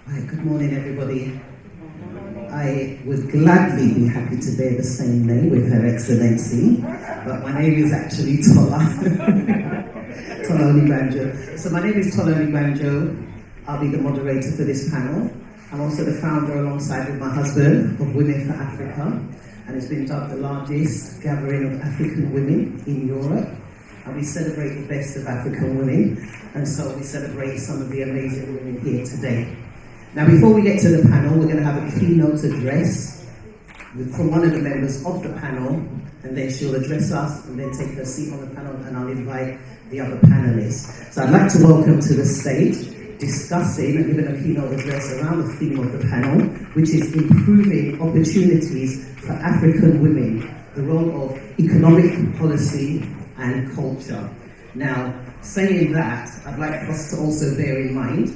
Hi, good morning, everybody. I would gladly be happy to bear the same name with Her Excellency, but my name is actually Tola. Tola Onibanjo. So my name is Tola Onibanjo. I'll be the moderator for this panel. I'm also the founder, alongside with my husband, of Women for Africa, and it's been dubbed the largest gathering of African women in Europe. And we celebrate the best of African women, and so we celebrate some of the amazing women here today. Now, before we get to the panel, we're going to have a keynote address from one of the members of the panel, and then she'll address us and then take her seat on the panel, and I'll invite the other panelists. So I'd like to welcome to the stage, discussing and giving a keynote address around the theme of the panel, which is improving opportunities for African women, the role of economic policy and culture. Now, saying that, I'd like us to also bear in mind,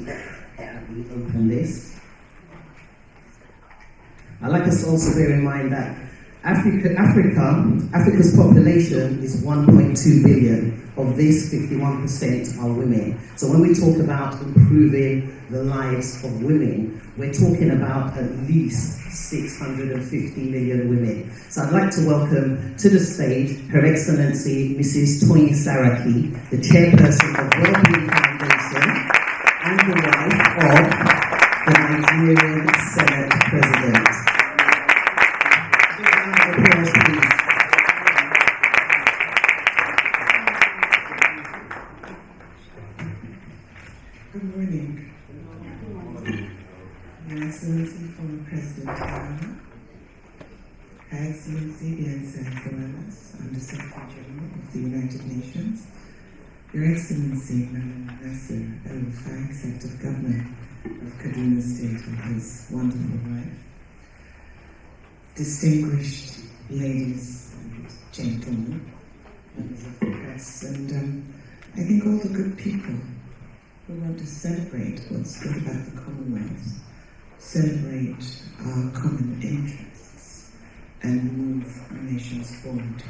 we open this. I'd like us to also bear in mind that Africa's population is 1.2 billion. Of this, 51% are women. So when we talk about improving the lives of women, we're talking about at least 650 million women. So I'd like to welcome to the stage Her Excellency Mrs. Saraki, the chairperson of Wellbeing Foundation and the wife of the Nigerian Senate President. Big round of applause, please. Good morning. Your Excellency, former President Obama, Her Excellency Bianca Gomes, Under Secretary General of the United Nations, Your Excellency Malam Nasser El-Rufai, Executive Governor of Kaduna State, and his wonderful wife, distinguished ladies and gentlemen, members of the press, and I think all the good people who want to celebrate what's good about the Commonwealth, celebrate our common interests, and move our nations forward.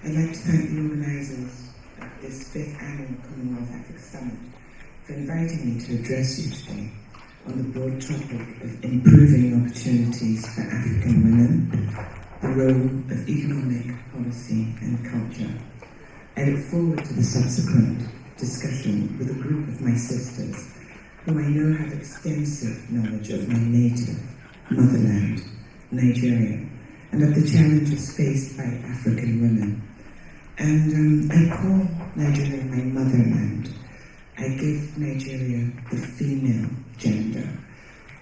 I'd like to thank the organisers of this 5th Annual Commonwealth Africa Summit for inviting me to address you today on the broad topic of improving opportunities for African women, the role of economic policy and culture. I look forward to the subsequent discussion with a group of my sisters whom I know have extensive knowledge of my native motherland, Nigeria, and of the challenges faced by African women. And I call Nigeria my motherland. I give Nigeria the female gender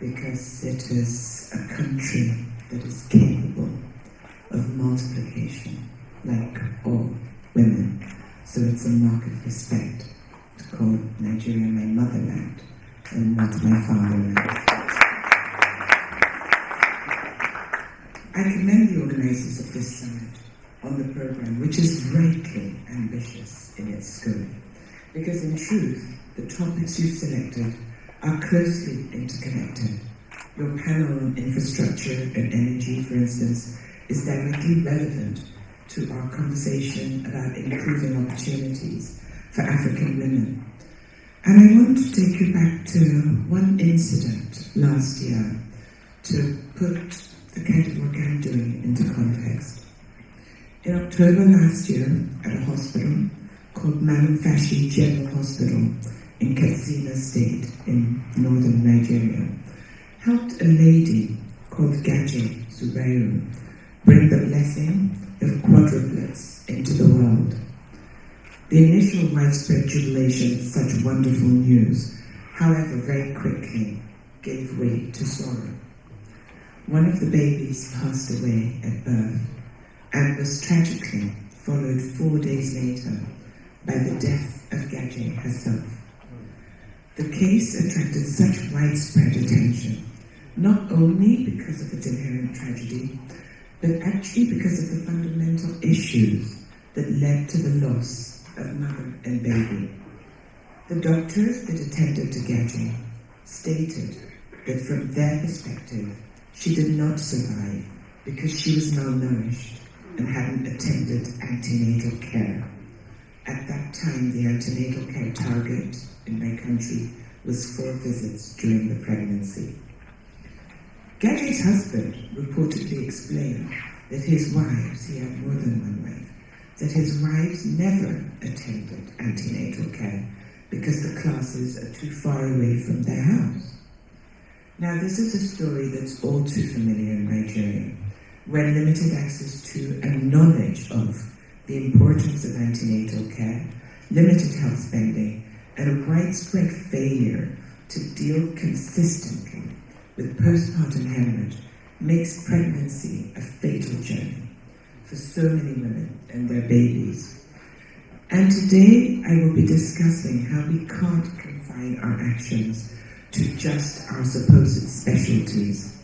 because it is a country that is capable of multiplication like all women. So it's a mark of respect to call Nigeria my motherland and not my fatherland. I commend the organisers of this summit on the programme, which is rightly ambitious in its scope, because in truth, the topics you've selected are closely interconnected. Your panel on infrastructure and energy, for instance, is directly relevant to our conversation about improving opportunities for African women. And I want to take you back to one incident last year to put the kind of work I'm doing into context. In October last year, at a hospital called Malam Fashi General Hospital in Katsina State in northern Nigeria, helped a lady called Gaje Zubairu bring the blessing of quadruplets into the world. The initial widespread jubilation of such wonderful news, however, very quickly gave way to sorrow. One of the babies passed away at birth and was tragically followed 4 days later by the death of Gaje herself. The case attracted such widespread attention, not only because of its inherent tragedy, but actually because of the fundamental issues that led to the loss of mother and baby. The doctors that attended to Gaje stated that from their perspective, she did not survive because she was malnourished and hadn't attended antenatal care. At that time, the antenatal care target in my country was 4 visits during the pregnancy. Gadget's husband reportedly explained that his wives, he had more than one wife, that his wives never attended antenatal care because the classes are too far away from their house. Now, this is a story that's all too familiar in Nigeria, where limited access to and knowledge of the importance of antenatal care, limited health spending, and a widespread failure to deal consistently with postpartum hemorrhage makes pregnancy a fatal journey for so many women and their babies. And today I will be discussing how we can't confine our actions to just our supposed specialties,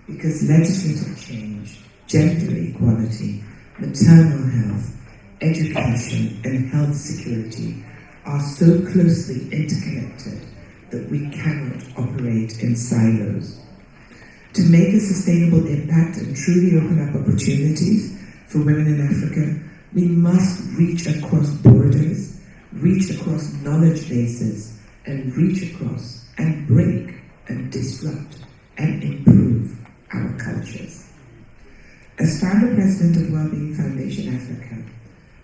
because legislative change, gender equality, maternal health, education, and health security are so closely interconnected that we cannot operate in silos. To make a sustainable impact and truly open up opportunities for women in Africa, we must reach across borders, reach across knowledge bases, and reach across and break and disrupt and improve our cultures. As founder president of Wellbeing Foundation Africa,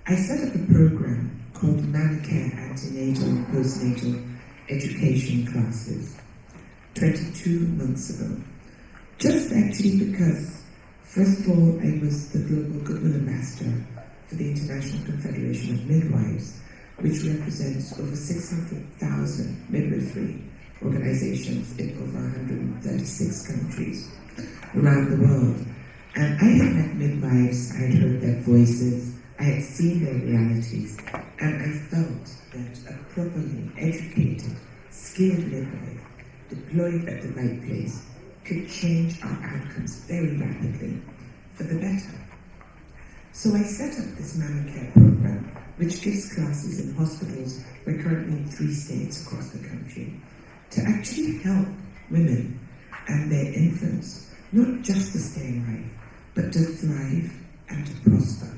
I set up a program called Mamacare Antenatal and Postnatal Education Classes 22 months ago. Just actually because, first of all, I was the Global Goodwill Ambassador for the International Confederation of Midwives, which represents over 600,000 midwifery organizations in over 136 countries around the world. And I had met midwives, I had heard their voices, I had seen their realities, and I felt that a properly educated, skilled midwife deployed at the right place could change our outcomes very rapidly for the better. So I set up this Mamacare program, which gives classes in hospitals. We're currently in 3 states across the country, to actually help women and their infants, not just to stay alive, but to thrive and to prosper.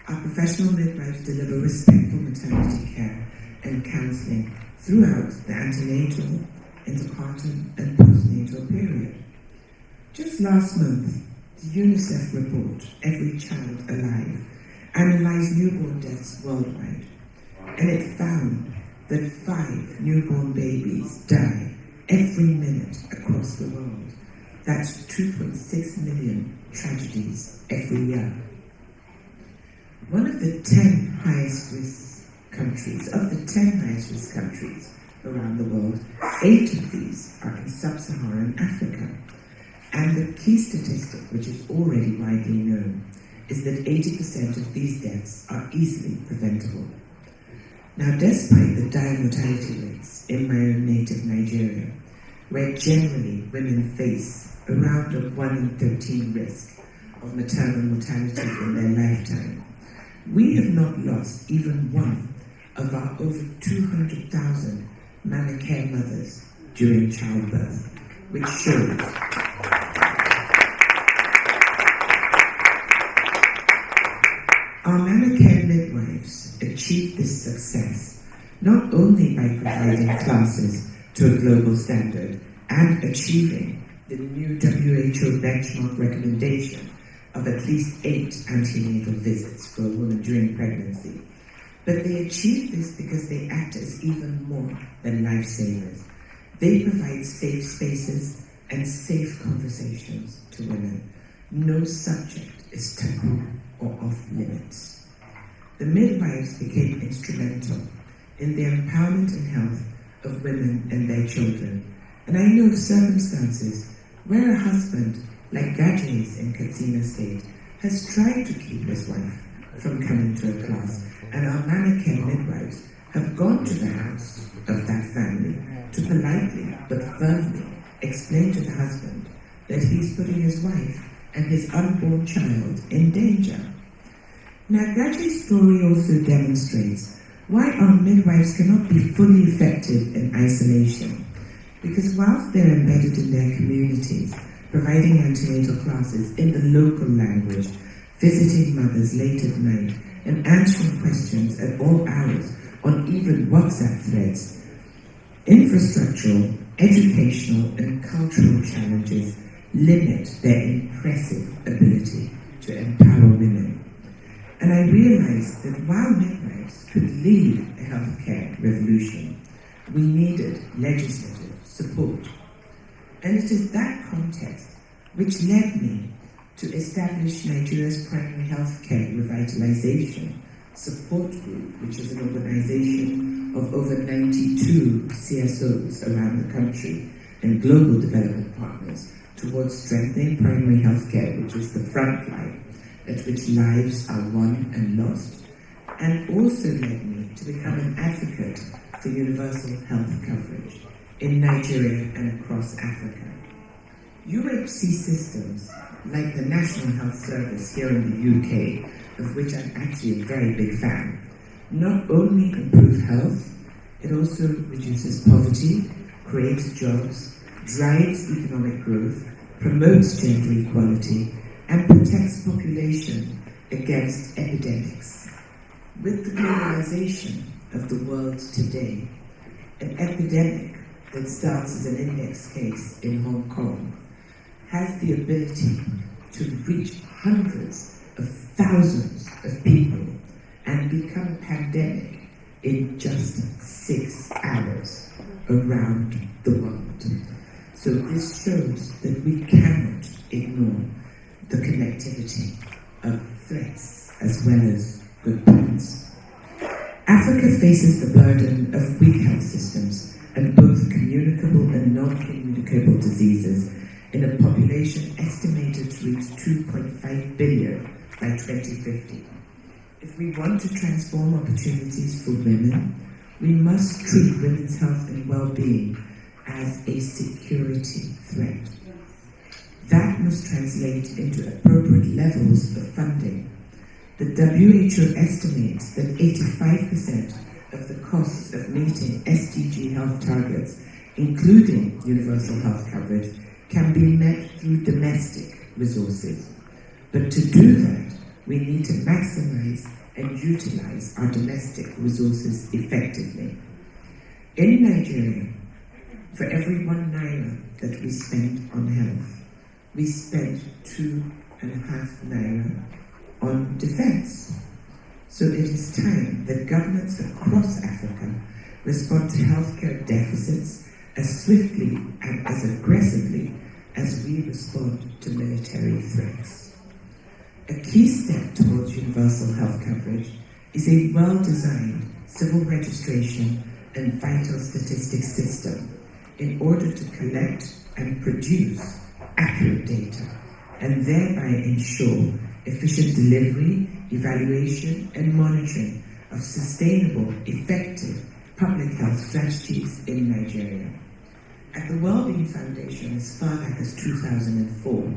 Our professional midwives deliver respectful maternity care and counselling throughout the antenatal, interpartum, and postnatal period. Just last month, the UNICEF report, Every Child Alive, analysed newborn deaths worldwide, and it found that 5 newborn babies die every minute across the world. That's 2.6 million tragedies every year. One of the 10 highest risk countries, of the 10 highest risk countries around the world, 8 of these are in sub-Saharan Africa. And the key statistic, which is already widely known, is that 80% of these deaths are easily preventable. Now, despite the dire mortality rates in my own native Nigeria, where generally women face around a 1 in 13 risk of maternal mortality in their lifetime, we have not lost even one of our over 200,000 Mamacare mothers during childbirth, which shows our Mamacare midwives achieved this success not only by providing classes to a global standard and achieving the new WHO benchmark recommendation of at least 8 antenatal visits for a woman during pregnancy, but they achieved this because they act as even more than lifesavers. They provide safe spaces and safe conversations to women. No subject is taboo or off limits. The midwives became instrumental in the empowerment and health of women and their children. And I know of circumstances where a husband, like Gajes in Katsina State, has tried to keep his wife from coming to a class, and our Mamacare midwives have gone to the house of that family to politely but firmly explain to the husband that he's putting his wife and his unborn child in danger. Now, Gaje's story also demonstrates why our midwives cannot be fully effective in isolation, because whilst they're embedded in their communities, providing antenatal classes in the local language, visiting mothers late at night, and answering questions at all hours on even WhatsApp threads, Infrastructural, educational, and cultural challenges limit their impressive ability to empower women. And I realized that while midwives could lead a healthcare revolution, we needed legislative support. And it is that context which led me to establish Nigeria's Primary Healthcare Revitalization Support Group, which is an organization of over 92 CSOs around the country and global development partners towards strengthening primary healthcare, which is the front line at which lives are won and lost, and also led me to become an advocate for universal health coverage in Nigeria and across Africa. UHC systems, like the National Health Service here in the UK, of which I'm actually a very big fan, not only improve health, it also reduces poverty, creates jobs, drives economic growth, promotes gender equality, and protects population against epidemics. With the globalization of the world today, an epidemic that starts as an index case in Hong Kong has the ability to reach hundreds of thousands of people and become a pandemic in just 6 hours around the world. So this shows that we cannot ignore the connectivity of threats as well as good points. Africa faces the burden of weak health systems and both communicable and non-communicable diseases in a population estimated to reach 2.5 billion by 2050. If we want to transform opportunities for women, we must treat women's health and well-being as a security threat. That must translate into appropriate levels of funding. The WHO estimates that 85% of the costs of meeting SDG health targets, including universal health coverage, can be met through domestic resources. But to do that, we need to maximize and utilize our domestic resources effectively. In Nigeria, for every 1 naira that we spend on health, we spend 2.5 naira on defense. So it is time that governments across Africa respond to healthcare deficits as swiftly and as aggressively as we respond to military threats. A key step towards universal health coverage is a well-designed civil registration and vital statistics system in order to collect and produce accurate data and thereby ensure efficient delivery, evaluation, and monitoring of sustainable, effective public health strategies in Nigeria. At the Wellbeing Foundation, as far back as 2004,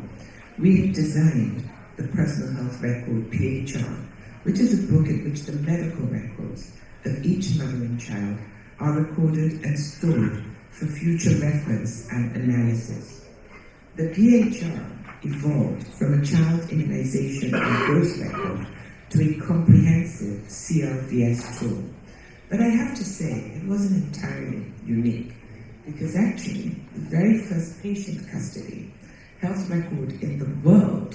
we had designed the Personal Health Record, PHR, which is a book in which the medical records of each mother and child are recorded and stored for future reference and analysis. The PHR evolved from a child immunization and growth record to a comprehensive CRVS tool. But I have to say, it wasn't entirely unique, because actually, the very first patient custody health record in the world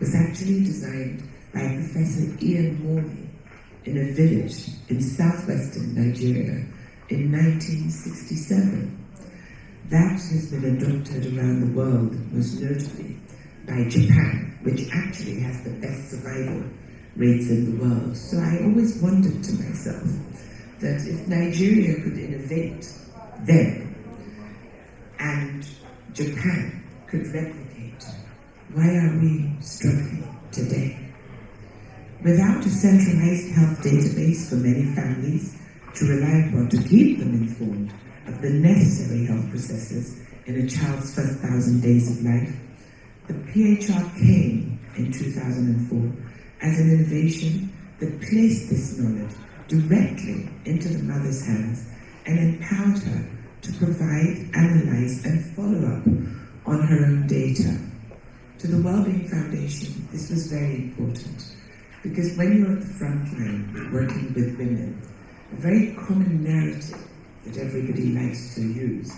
was actually designed by Professor Ian Morley in a village in southwestern Nigeria in 1967. That has been adopted around the world, most notably by Japan, which actually has the best survival rates in the world. So I always wondered to myself that if Nigeria could innovate then, and Japan could replicate, why are we struggling today? Without a centralized health database for many families to rely upon to keep them informed of the necessary health processes in a child's first 1,000 days of life, the PHR came in 2004 as an innovation that placed this knowledge directly into the mother's hands and empowered her to provide, analyze, and follow up on her own data. To the Wellbeing Foundation, this was very important because when you're at the front line working with women, a very common narrative that everybody likes to use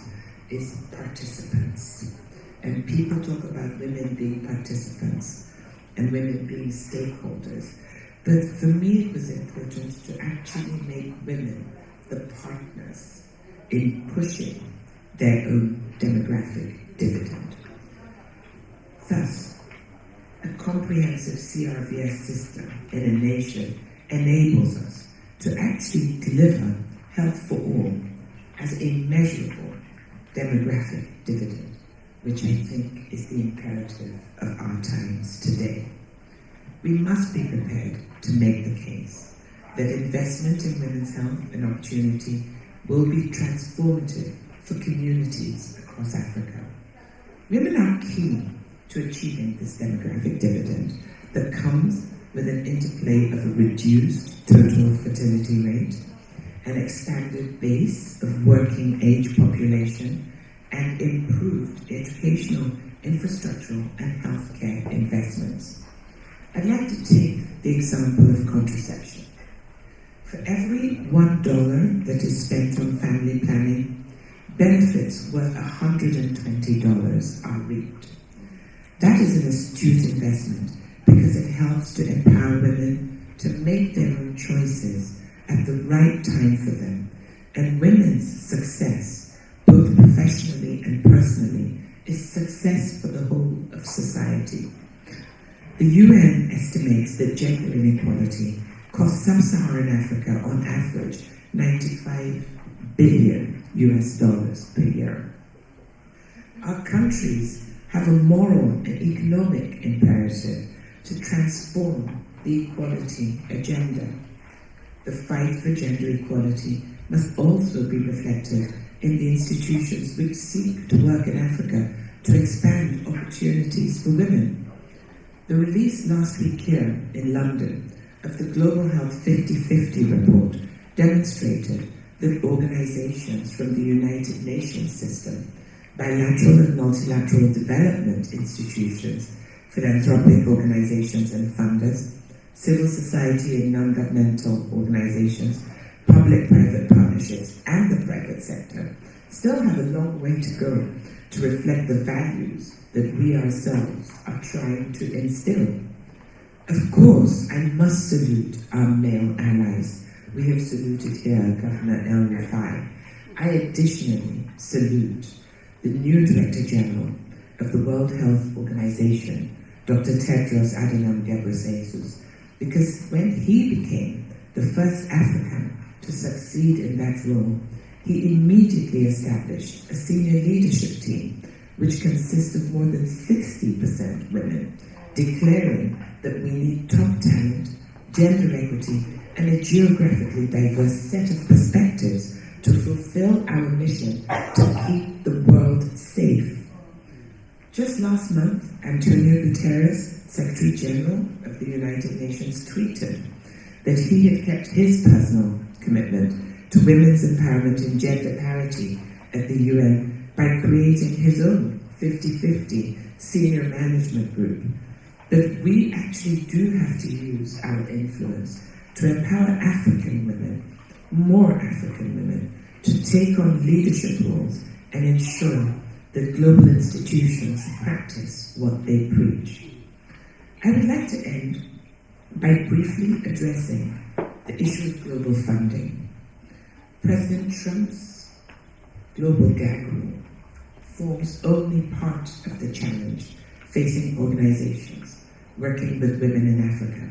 is participants. And people talk about women being participants and women being stakeholders. But for me, it was important to actually make women the partners in pushing their own demographic dividend. Thus, a comprehensive CRVS system in a nation enables us to actually deliver health for all as a measurable demographic dividend, which I think is the imperative of our times today. We must be prepared to make the case that investment in women's health and opportunity will be transformative for communities across Africa. Women are key to achieving this demographic dividend that comes with an interplay of a reduced total fertility rate, an expanded base of working age population, and improved educational, infrastructural, and healthcare investments. I'd like to take the example of contraception. For every $1 that is spent on family planning, benefits worth $120 are reaped. That is an astute investment because it helps to empower women to make their own choices at the right time for them. And women's success, both professionally and personally, is success for the whole of society. The UN estimates that gender inequality costs sub-Saharan Africa on average $95 billion per year. Our countries have a moral and economic imperative to transform the equality agenda. The fight for gender equality must also be reflected in the institutions which seek to work in Africa to expand opportunities for women. The release last week here in London of the Global Health 50/50 report demonstrated that organizations from the United Nations system, bilateral and multilateral development institutions, philanthropic organizations and funders, civil society and non-governmental organizations, public-private partnerships, and the private sector still have a long way to go to reflect the values that we ourselves are trying to instill. Of course, I must salute our male allies. We have saluted here Governor El Rufai. I additionally salute the new Director General of the World Health Organization, Dr. Tedros Adhanom Ghebreyesus, because when he became the first African to succeed in that role, he immediately established a senior leadership team which consists of more than 60% women, declaring that we need top talent, gender equity, and a geographically diverse set of perspectives to fulfill our mission to keep the world safe. Just last month, Antonio Guterres, Secretary General of the United Nations, tweeted that he had kept his personal commitment to women's empowerment and gender parity at the UN by creating his own 50/50 senior management group. But we actually do have to use our influence to empower African women, more African women, to take on leadership roles and ensure that global institutions practice what they preach. I would like to end by briefly addressing the issue of global funding. President Trump's global gag rule forms only part of the challenge facing organizations working with women in Africa.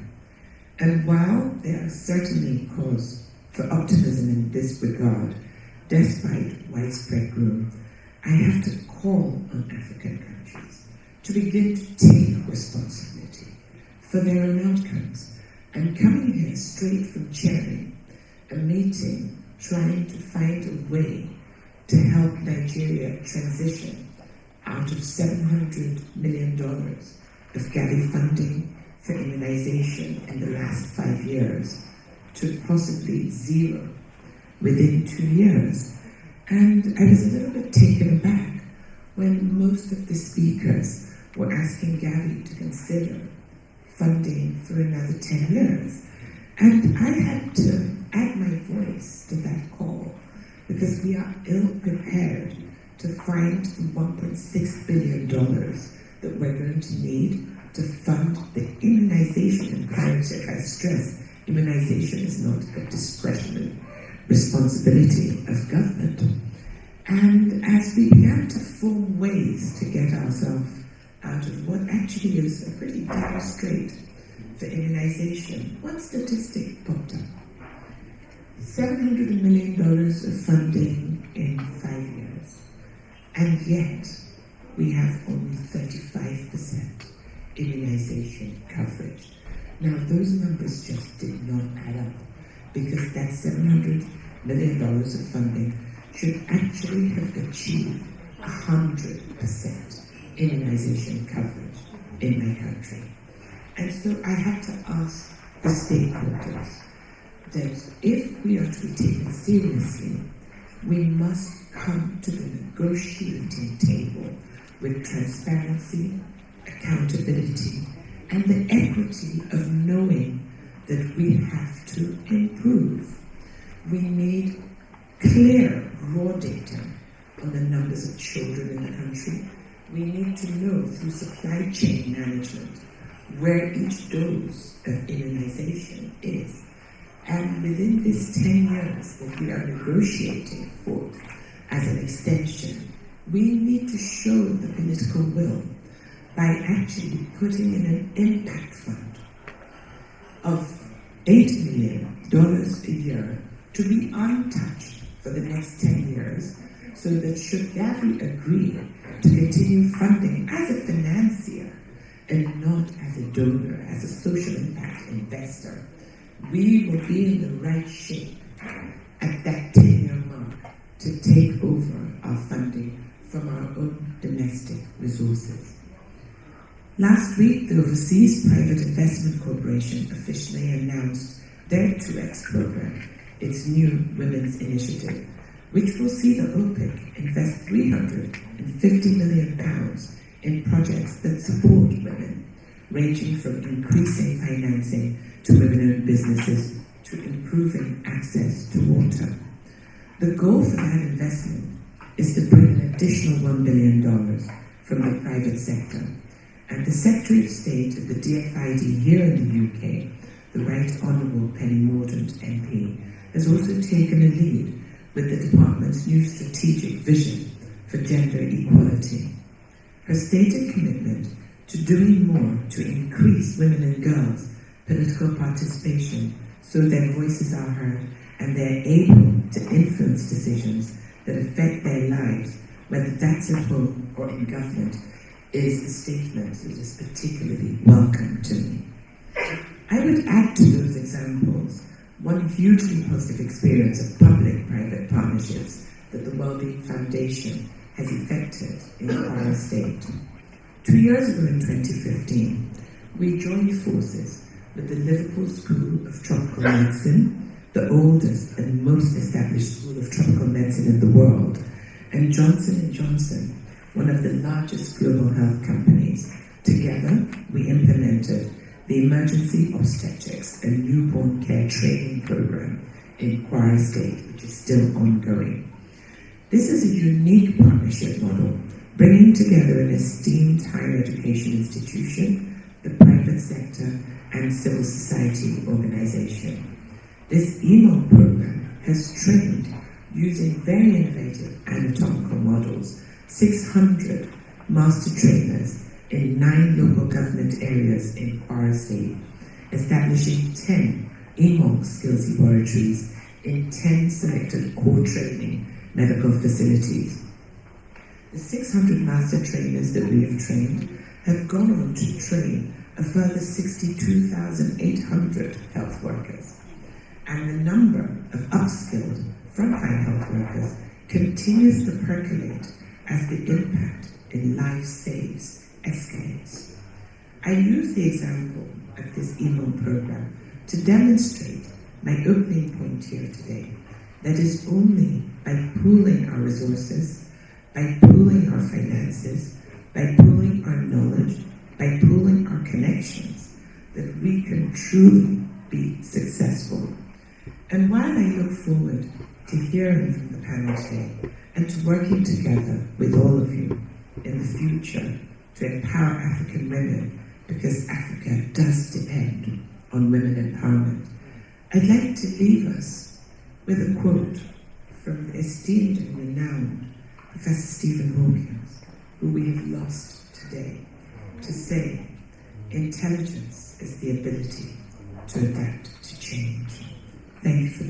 And while there are certainly cause for optimism in this regard, despite widespread growth, I have to call on African countries to begin to take responsibility for their own outcomes. I'm coming here straight from chairing a meeting trying to find a way to help Nigeria transition out of $700 million of Gavi funding for immunization in the last 5 years to possibly zero within 2 years. And I was a little bit taken aback when most of the speakers were asking Gavi to consider funding for another 10 years. And I had to add my voice to that call because we are ill prepared to find the $1.6 billion that we're going to need to fund the immunization imperative. I stress, immunization is not a discretionary responsibility of government. And as we began to form ways to get ourselves out of what actually is a pretty dire strait for immunization, one statistic popped up. $700 million of funding in 5 years. And yet, we have only 35% immunization coverage. Now, those numbers just did not add up, because that $700 million of funding should actually have achieved 100% immunization coverage in my country. And so I had to ask the stakeholders that if we are to be taken seriously, we must come to the negotiating table with transparency, accountability, and the equity of knowing that we have to improve. We need clear, raw data on the numbers of children in the country. We need to know through supply chain management where each dose of immunization is. And within this 10 years that we are negotiating for as an extension, we need to show the political will by actually putting in an impact fund of $8 million a year to be untouched for the next 10 years, so that should Gavi agree to continue funding as a financier and not as a donor, as a social impact investor, we will be in the right shape at that 10-year mark to take over our funding from our own domestic resources. Last week, the Overseas Private Investment Corporation officially announced their 2X program, its new women's initiative, which will see the OPIC invest £350 million in projects that support women, ranging from increasing financing to women-owned businesses to improving access to water. The goal for that investment is to bring an additional $1 billion from the private sector. And the Secretary of State of the DFID here in the UK, the Right Honourable Penny Mordaunt MP, has also taken a lead with the department's new strategic vision for gender equality. Her stated commitment to doing more to increase women and girls' political participation so their voices are heard and they're able to influence decisions that affect their lives, whether that's at home or in government, is a statement that is particularly welcome to me. I would add to those examples one hugely positive experience of public-private partnerships that the Wellbeing Foundation has effected in Kwara State. 2 years ago in 2015, we joined forces with the Liverpool School of Tropical Medicine, the oldest and most established school of tropical medicine in the world, and Johnson & Johnson, one of the largest global health companies. Together, we implemented the Emergency Obstetrics and Newborn Care Training Program in Kwara State, which is still ongoing. This is a unique partnership model, bringing together an esteemed higher education institution, the private sector, and civil society organization. This EMO program has trained, using very innovative anatomical models, 600 master trainers in 9 local government areas in Kwara State, establishing 10 EMO skills laboratories in 10 selected core training medical facilities. The 600 master trainers that we have trained have gone on to train a further 62,800 health workers. And the number of upskilled frontline health workers continues to percolate as the impact in life saves escalates. I use the example of this EMO program to demonstrate my opening point here today, that is only by pooling our resources, by pooling our finances, by pooling our knowledge, by pooling our connections, that we can truly be successful. And while I look forward to to hearing from the panel today, and to working together with all of you in the future to empower African women, because Africa does depend on women empowerment. I'd like to leave us with a quote from the esteemed and renowned Professor Stephen Hawkins, who we have lost today, to say, intelligence is the ability to adapt to change. Thank you for